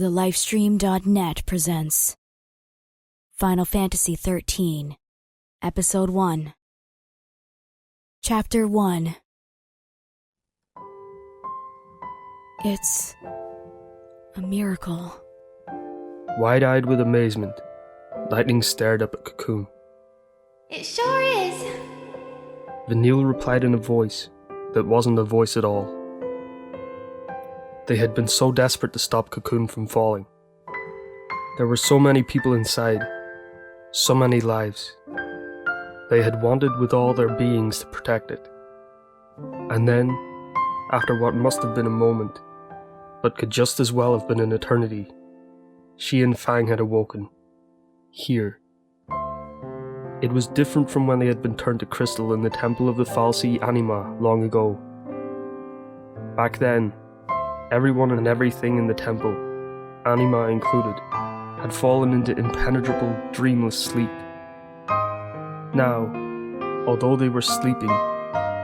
TheLifestream.net presents Final Fantasy XIII, Episode 1, Chapter 1. It's a miracle. Wide-eyed with amazement, Lightning stared up at Cocoon. It sure is. Vanille replied in a voice that wasn't a voice at all. They had been so desperate to stop Cocoon from falling. There were so many people inside, so many lives. They had wanted with all their beings to protect it. And then, after what must have been a moment, but could just as well have been an eternity, she and Fang had awoken. Here. It was different from when they had been turned to crystal in the temple of the fal'cie anima long ago. Back then, everyone and everything in the temple, anima included, had fallen into impenetrable, dreamless sleep. Now, although they were sleeping,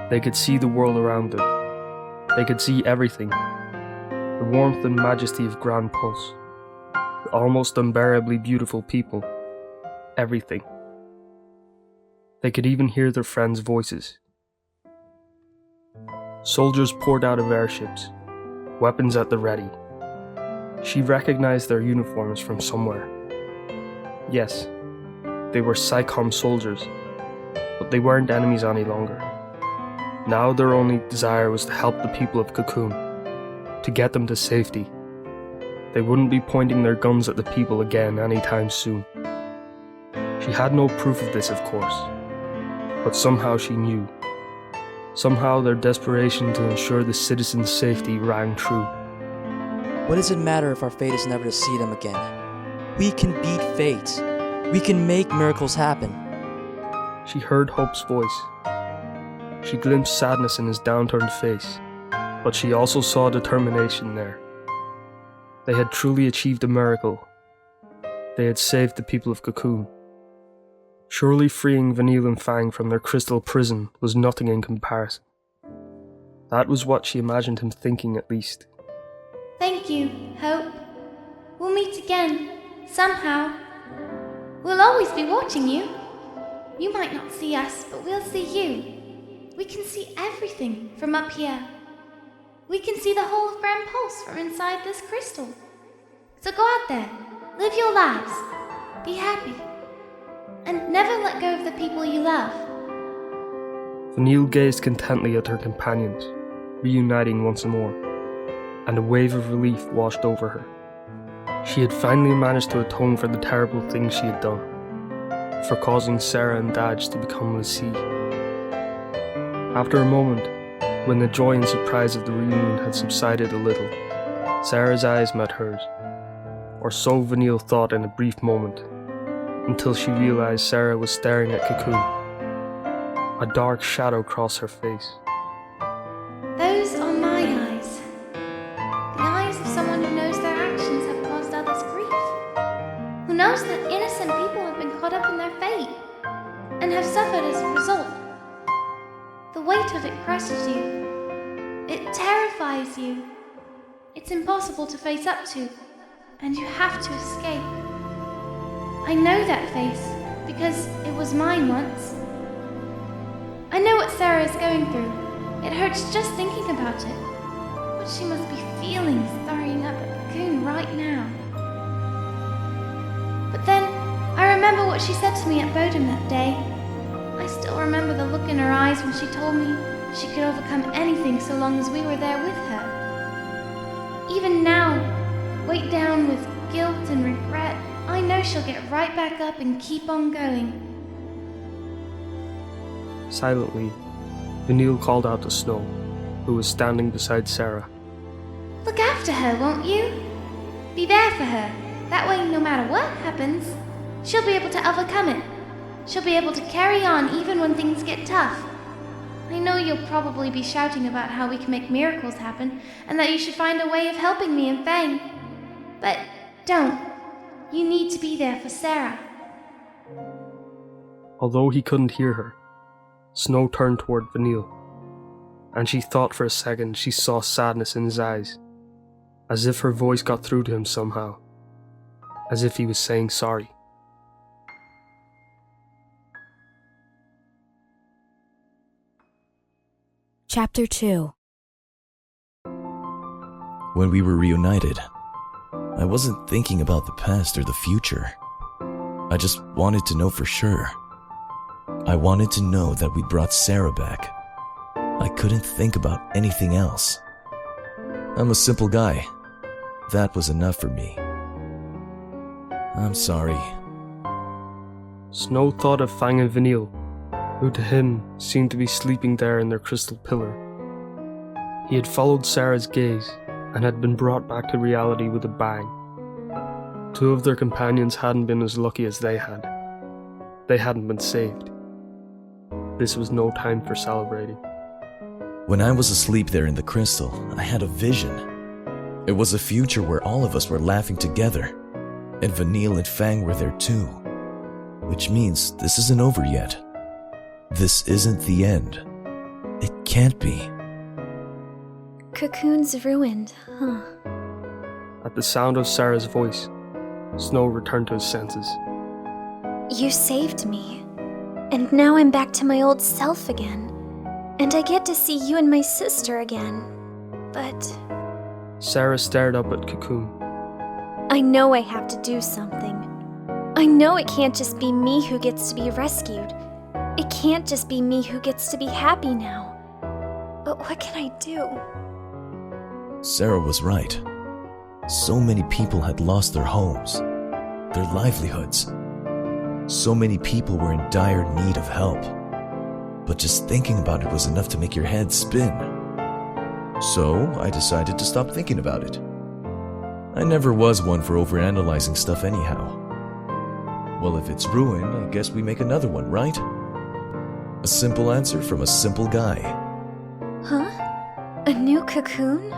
they could see the world around them. They could see everything. The warmth and majesty of Grand Pulse. The almost unbearably beautiful people. Everything. They could even hear their friends' voices. Soldiers poured out of airships, weapons at the ready. She recognized their uniforms from somewhere. Yes, they were PSICOM soldiers, but they weren't enemies any longer. Now their only desire was to help the people of Cocoon, to get them to safety. They wouldn't be pointing their guns at the people again anytime soon. She had no proof of this, of course, but somehow she knew. Somehow their desperation to ensure the citizens' safety rang true. What does it matter if our fate is never to see them again? We can beat fate. We can make miracles happen. She heard Hope's voice. She glimpsed sadness in his downturned face, but she also saw determination there. They had truly achieved a miracle. They had saved the people of Cocoon. Surely freeing Vanille and Fang from their crystal prison was nothing in comparison. That was what she imagined him thinking, at least. Thank you, Hope. We'll meet again, somehow. We'll always be watching you. You might not see us, but we'll see you. We can see everything from up here. We can see the whole of Grand Pulse from inside this crystal. So go out there, live your lives, be happy, and never let go of the people you love. Vanille gazed contently at her companions, reuniting once more, and a wave of relief washed over her. She had finally managed to atone for the terrible things she had done, for causing Serah and Dajh to become FFXIII. After a moment, when the joy and surprise of the reunion had subsided a little, Serah's eyes met hers, or so Vanille thought in a brief moment, until she realized Serah was staring at Cocoon. A dark shadow crossed her face. Those are my eyes. The eyes of someone who knows their actions have caused others grief. Who knows that innocent people have been caught up in their fate, and have suffered as a result. The weight of it crushes you. It terrifies you. It's impossible to face up to, and you have to escape. I know that face, because it was mine once. I know what Serah is going through. It hurts just thinking about it. What she must be feeling staring up at Cocoon right now. But then, I remember what she said to me at Bodum that day. I still remember the look in her eyes when she told me she could overcome anything so long as we were there with her. Even now, weighed down with guilt and regret, I know she'll get right back up and keep on going. Silently, Vanille called out to Snow, who was standing beside Serah. Look after her, won't you? Be there for her. That way, no matter what happens, she'll be able to overcome it. She'll be able to carry on even when things get tough. I know you'll probably be shouting about how we can make miracles happen, and that you should find a way of helping me and Fang. But don't. You need to be there for Serah. Although he couldn't hear her, Snow turned toward Vanille, and she thought for a second she saw sadness in his eyes. as if her voice got through to him somehow, as if he was saying sorry. Chapter 2. When we were reunited, I wasn't thinking about the past or the future. I just wanted to know for sure. I wanted to know that we brought Serah back. I couldn't think about anything else. I'm a simple guy. That was enough for me. I'm sorry. Snow thought of Fang and Vanille, who to him seemed to be sleeping there in their crystal pillar. He had followed Serah's gaze and had been brought back to reality with a bang. Two of their companions hadn't been as lucky as they had. They hadn't been saved. This was no time for celebrating. When I was asleep there in the crystal, I had a vision. It was a future where all of us were laughing together, and Vanille and Fang were there too. Which means this isn't over yet. This isn't the end. It can't be. Cocoon's ruined, huh? At the sound of Serah's voice, Snow returned to his senses. You saved me. And now I'm back to my old self again. And I get to see you and my sister again. But Serah stared up at Cocoon. I know I have to do something. I know it can't just be me who gets to be rescued. It can't just be me who gets to be happy now. But what can I do? Serah was right. So many people had lost their homes, their livelihoods. So many people were in dire need of help. But just thinking about it was enough to make your head spin. So I decided to stop thinking about it. I never was one for overanalyzing stuff anyhow. Well, if it's ruined, I guess we make another one, right? A simple answer from a simple guy. Huh? A new cocoon?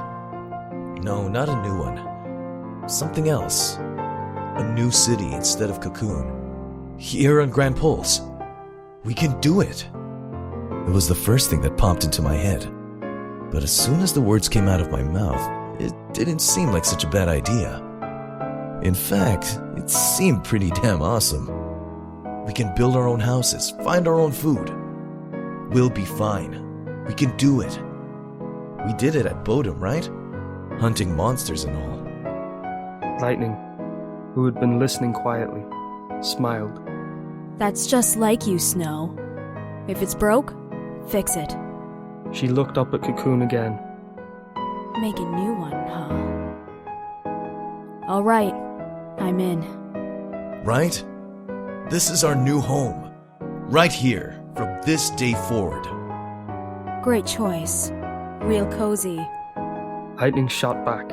No, not a new one. Something else. A new city instead of Cocoon. Here on Grand Pulse. We can do it. It was the first thing that popped into my head. But as soon as the words came out of my mouth, it didn't seem like such a bad idea. In fact, it seemed pretty damn awesome. We can build our own houses, find our own food. We'll be fine. We can do it. We did it at Bodum, right? Hunting monsters and all. Lightning, who had been listening quietly, smiled. That's just like you, Snow. If it's broke, fix it. She looked up at Cocoon again. Make a new one, huh? All right, I'm in. Right? This is our new home. Right here, from this day forward. Great choice. Real cozy. Lightning shot back,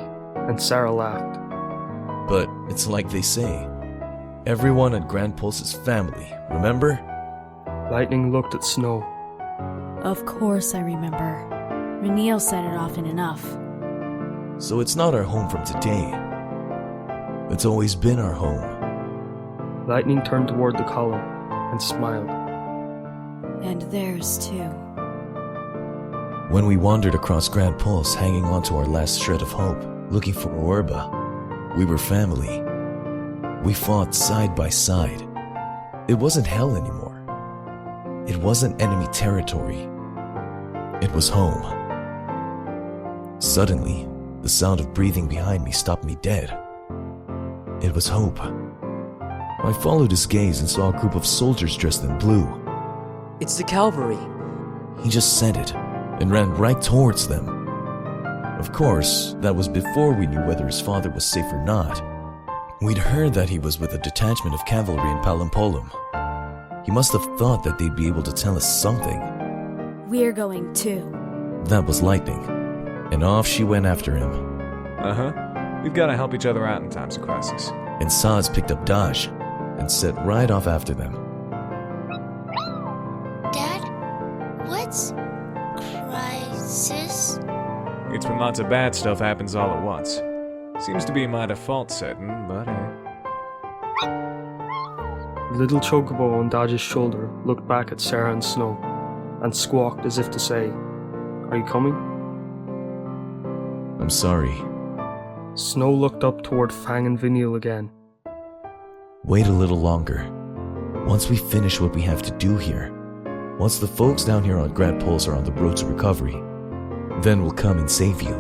and Serah laughed. But it's like they say, everyone at Grand Pulse is family, remember? Lightning looked at Snow. Of course I remember. Vanille said it often enough. So it's not our home from today. It's always been our home. Lightning turned toward the column and smiled. And theirs too. When we wandered across Grand Pulse, hanging on to our last shred of hope, looking for Orba, we were family. We fought side by side. It wasn't hell anymore. It wasn't enemy territory. It was home. Suddenly, the sound of breathing behind me stopped me dead. It was Hope. I followed his gaze and saw a group of soldiers dressed in blue. It's the cavalry. He just said it and ran right towards them. Of course, that was before we knew whether his father was safe or not. We'd heard that he was with a detachment of cavalry in Palampolum. He must have thought that they'd be able to tell us something. We're going too. That was Lightning, and off she went after him. Uh-huh. We've got to help each other out in times of crisis. And Sazh picked up Dajh and set right off after them. Dad, what's crisis? It's when lots of bad stuff happens all at once. Seems to be my default setting, but The little chocobo on Dajh's shoulder looked back at Serah and Snow and squawked as if to say, "Are you coming?" I'm sorry. Snow looked up toward Fang and Vanille again. Wait a little longer. Once we finish what we have to do here, once the folks down here on Grand Pulse are on the road to recovery, then we'll come and save you.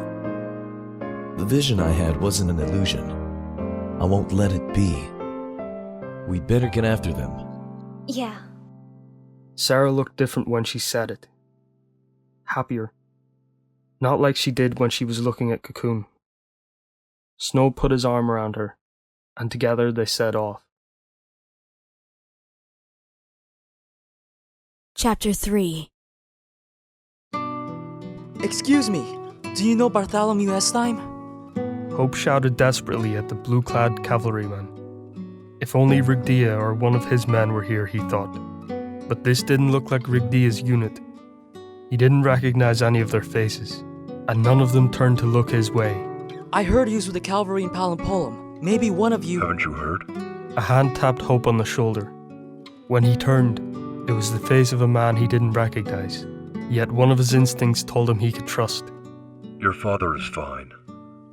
The vision I had wasn't an illusion. I won't let it be. We'd better get after them. Yeah. Serah looked different when she said it. Happier. Not like she did when she was looking at Cocoon. Snow put his arm around her, and together they set off. Chapter 3. Excuse me, do you know Bartholomew Estime? Hope shouted desperately at the blue-clad cavalryman. If only Rigdea or one of his men were here, he thought. But this didn't look like Rigdea's unit. He didn't recognize any of their faces, and none of them turned to look his way. I heard he was with the cavalry in Palampolum. Maybe one of you... Haven't you heard? A hand tapped Hope on the shoulder. When he turned, it was the face of a man he didn't recognize, yet one of his instincts told him he could trust. Your father is fine.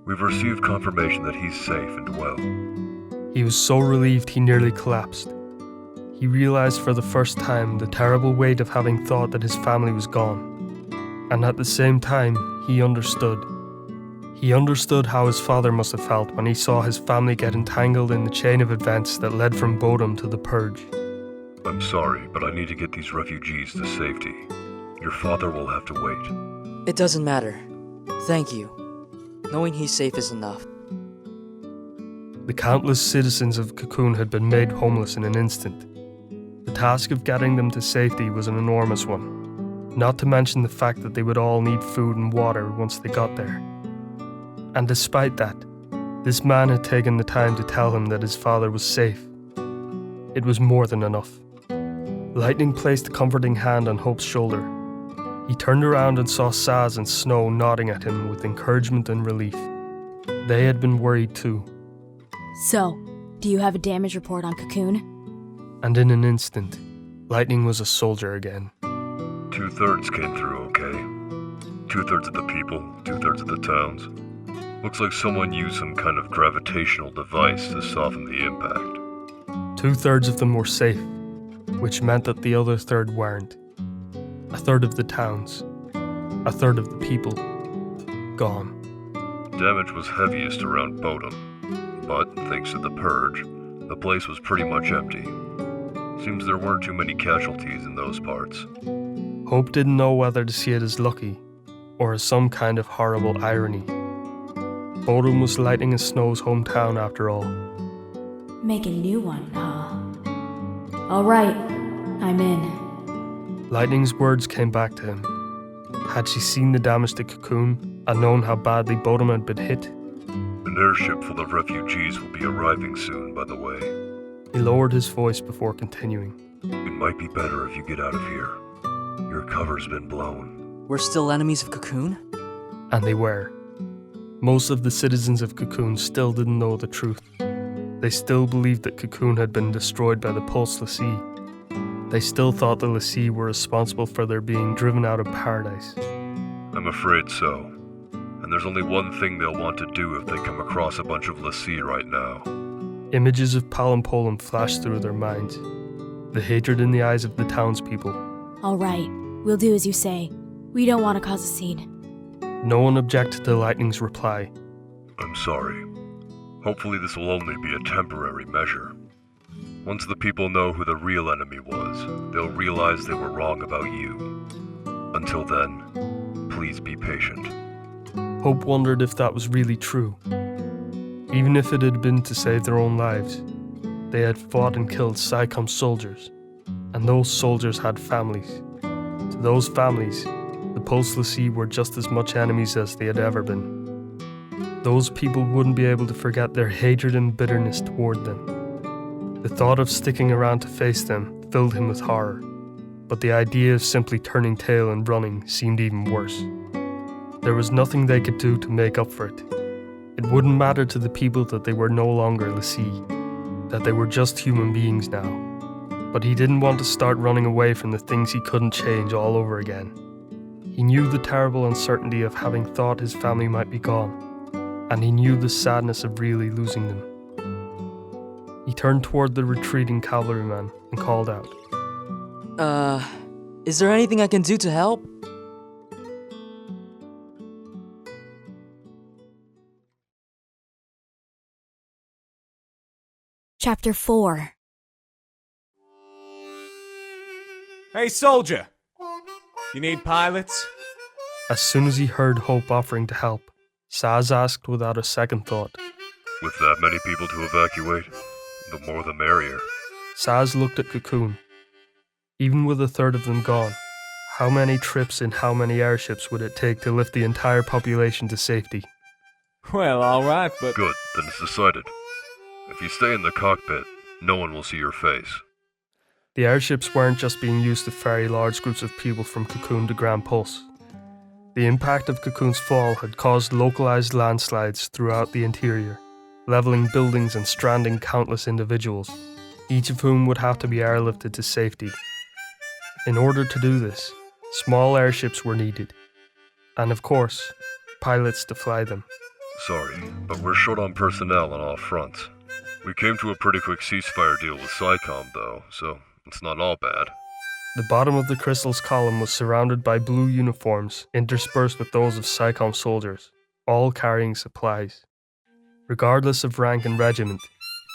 We've received confirmation that he's safe and well. He was so relieved he nearly collapsed. He realized for the first time the terrible weight of having thought that his family was gone. And at the same time, he understood. He understood how his father must have felt when he saw his family get entangled in the chain of events that led from Bodom to the Purge. I'm sorry, but I need to get these refugees to safety. Your father will have to wait. It doesn't matter. Thank you. Knowing he's safe is enough. The countless citizens of Cocoon had been made homeless in an instant. The task of getting them to safety was an enormous one, not to mention the fact that they would all need food and water once they got there. And despite that, this man had taken the time to tell him that his father was safe. It was more than enough. Lightning placed a comforting hand on Hope's shoulder. He turned around and saw Sazh and Snow nodding at him with encouragement and relief. They had been worried too. So, do you have a damage report on Cocoon? And in an instant, Lightning was a soldier again. 2/3 came through okay. 2/3 of the people, 2/3 of the towns. Looks like someone used some kind of gravitational device to soften the impact. 2/3 of them were safe, which meant that the other third weren't. 1/3 of the towns, 1/3 of the people, gone. Damage was heaviest around Bodom, but thanks to the Purge, the place was pretty much empty. Seems there weren't too many casualties in those parts. Hope didn't know whether to see it as lucky, or as some kind of horrible irony. Bodom was Lightning and Snow's hometown after all. Make a new one, huh? Alright, I'm in. Lightning's words came back to him. Had she seen the damage to Cocoon and known how badly Bodom had been hit? An airship full of refugees will be arriving soon, by the way. He lowered his voice before continuing. It might be better if you get out of here. Your cover's been blown. We're still enemies of Cocoon? And they were. Most of the citizens of Cocoon still didn't know the truth. They still believed that Cocoon had been destroyed by the fal'cie. They still thought the fal'cie were responsible for their being driven out of paradise. I'm afraid so. And there's only one thing they'll want to do if they come across a bunch of fal'cie right now. Images of Palampolum flashed through their minds. The hatred in the eyes of the townspeople. Alright, we'll do as you say. We don't want to cause a scene. No one objected to Lightning's reply. I'm sorry. Hopefully this will only be a temporary measure. Once the people know who the real enemy was, they'll realize they were wrong about you. Until then, please be patient. Hope wondered if that was really true. Even if it had been to save their own lives, they had fought and killed SciComm soldiers, and those soldiers had families. To those families, the fal'cie were just as much enemies as they had ever been. Those people wouldn't be able to forget their hatred and bitterness toward them. The thought of sticking around to face them filled him with horror, but the idea of simply turning tail and running seemed even worse. There was nothing they could do to make up for it. It wouldn't matter to the people that they were no longer fal'cie, that they were just human beings now. But he didn't want to start running away from the things he couldn't change all over again. He knew the terrible uncertainty of having thought his family might be gone, and he knew the sadness of really losing them. He turned toward the retreating cavalryman and called out, Is there anything I can do to help? Chapter 4. Hey, soldier! You need pilots? As soon as he heard Hope offering to help, Sazh asked without a second thought. With that many people to evacuate, the more the merrier. Sazh looked at Cocoon. Even with a third of them gone, how many trips in how many airships would it take to lift the entire population to safety? Well, alright, but... Good, then it's decided. If you stay in the cockpit, no one will see your face. The airships weren't just being used to ferry large groups of people from Cocoon to Grand Pulse. The impact of Cocoon's fall had caused localized landslides throughout the interior, leveling buildings and stranding countless individuals, each of whom would have to be airlifted to safety. In order to do this, small airships were needed, and of course, pilots to fly them. Sorry, but we're short on personnel on all fronts. We came to a pretty quick ceasefire deal with SciComm though, so it's not all bad. The bottom of the Crystal's column was surrounded by blue uniforms interspersed with those of SciComm soldiers, all carrying supplies. Regardless of rank and regiment,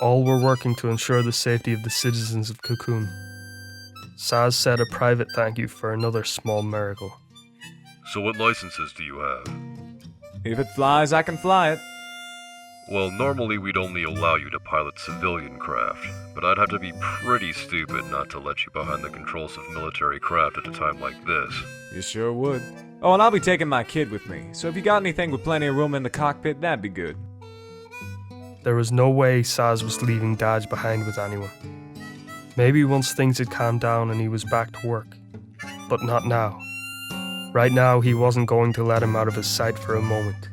all were working to ensure the safety of the citizens of Cocoon. Sazh said a private thank you for another small miracle. So what licenses do you have? if it flies, I can fly it. Well, normally we'd only allow you to pilot civilian craft, but I'd have to be pretty stupid not to let you behind the controls of military craft at a time like this. You sure would. Oh, and I'll be taking my kid with me, so if you got anything with plenty of room in the cockpit, that'd be good. There was no way Sazh was leaving Dajh behind with anyone. Maybe once things had calmed down and he was back to work, but not now. Right now, he wasn't going to let him out of his sight for a moment.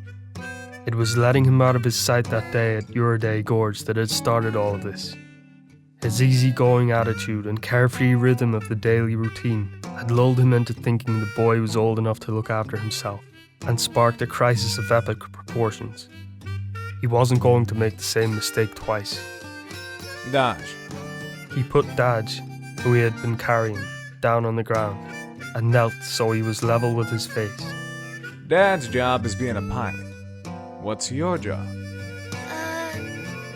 It was letting him out of his sight that day at Uraday Gorge that had started all of this. His easygoing attitude and carefree rhythm of the daily routine had lulled him into thinking the boy was old enough to look after himself, and sparked a crisis of epic proportions. He wasn't going to make the same mistake twice. Dajh. He put Dajh, who he had been carrying, down on the ground, and knelt so he was level with his face. Dad's job is being a pilot. What's your job?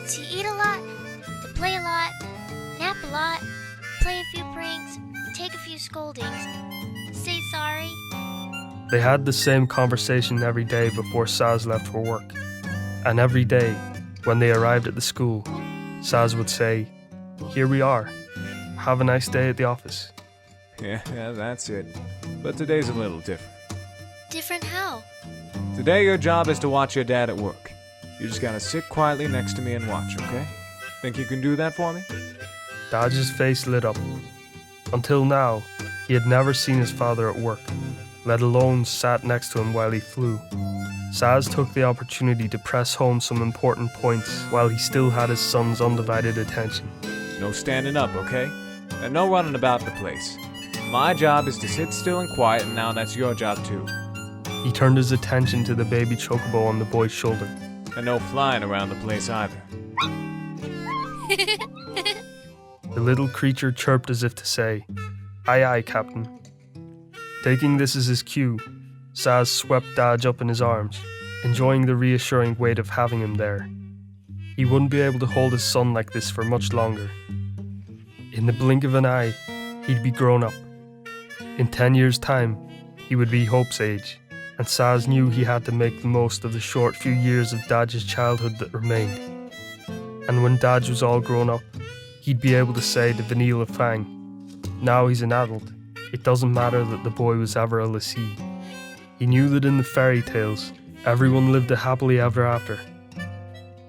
To eat a lot, to play a lot, nap a lot, play a few pranks, take a few scoldings, say sorry. They had the same conversation every day before Sazh left for work. And every day, when they arrived at the school, Sazh would say, "Here we are. Have a nice day at the office." Yeah, that's it. But today's a little different. Different how? Today your job is to watch your dad at work. You just gotta sit quietly next to me and watch, okay? Think you can do that for me? Dajh's face lit up. Until now, he had never seen his father at work, let alone sat next to him while he flew. Sazh took the opportunity to press home some important points while he still had his son's undivided attention. No standing up, okay? And no running about the place. My job is to sit still and quiet, and now that's your job too. He turned his attention to the baby chocobo on the boy's shoulder. And no flying around the place either. The little creature chirped as if to say, "Aye aye, Captain." Taking this as his cue, Sazh swept Dajh up in his arms, enjoying the reassuring weight of having him there. He wouldn't be able to hold his son like this for much longer. In the blink of an eye, he'd be grown up. In 10 years' time, he would be Hope's age, and Sazh knew he had to make the most of the short few years of Dajh's childhood that remained. And when Dajh was all grown up, he'd be able to say to Vanille of Fang, "Now he's an adult. It doesn't matter that the boy was ever a lassie." He knew that in the fairy tales, everyone lived a happily ever after.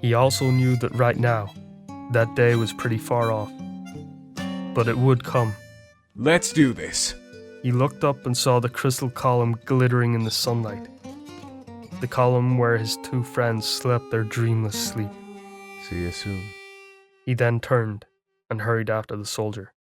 He also knew that right now, that day was pretty far off. But it would come. Let's do this. He looked up and saw the crystal column glittering in the sunlight. The column where his two friends slept their dreamless sleep. See you soon. He then turned and hurried after the soldier.